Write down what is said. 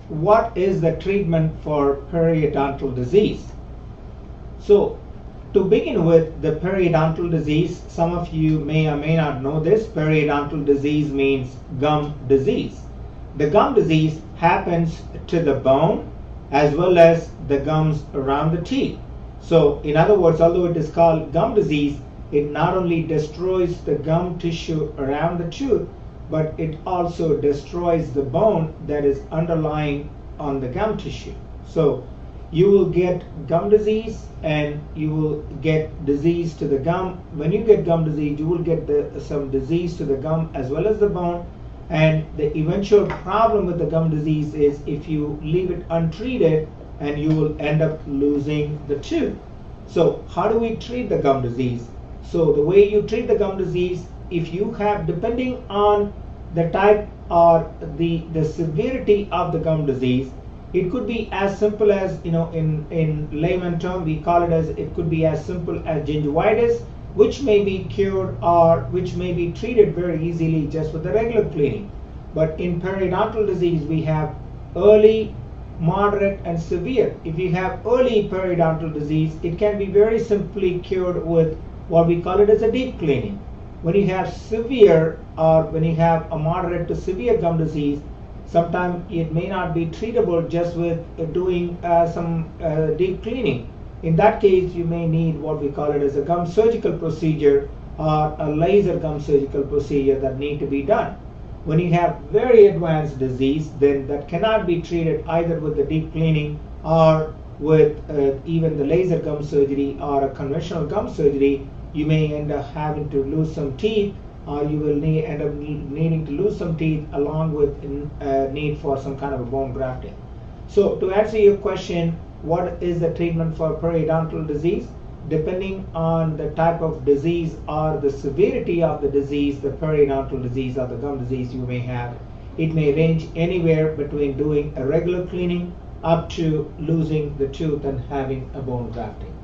What is the treatment for periodontal disease? So, to begin with, the periodontal disease, some of you may or may not know this. Periodontal disease means gum disease. The gum disease happens to the bone as well as the gums around the teeth. So, in other words, although it is called gum disease, it not only destroys the gum tissue around the tooth, but it also destroys the bone that is underlying on the gum tissue. So you will get gum disease and you will get disease to the gum. When you get gum disease, you will get some disease to the gum as well as the bone. And the eventual problem with the gum disease is if you leave it untreated, and you will end up losing the tooth. So how do we treat the gum disease? So the way you treat the gum disease, if you have, depending on the type or the severity of the gum disease, it could be as simple as, in layman term, we call it as, it could be as simple as gingivitis, which may be cured or which may be treated very easily just with a regular cleaning. But in periodontal disease, we have early, moderate, and severe. If you have early periodontal disease, it can be very simply cured with what we call it as a deep cleaning. When you have severe, or when you have a moderate to severe gum disease, sometimes it may not be treatable just with doing some deep cleaning. In that case, you may need what we call it as a gum surgical procedure or a laser gum surgical procedure that need to be done. When you have very advanced disease, then that cannot be treated either with the deep cleaning or with even the laser gum surgery or a conventional gum surgery. You may end up having to lose some teeth, or you will end up needing to lose some teeth along with need for some kind of a bone grafting. So to answer your question, what is the treatment for periodontal disease? Depending on the type of disease or the severity of the disease, the periodontal disease or the gum disease you may have, it may range anywhere between doing a regular cleaning up to losing the tooth and having a bone grafting.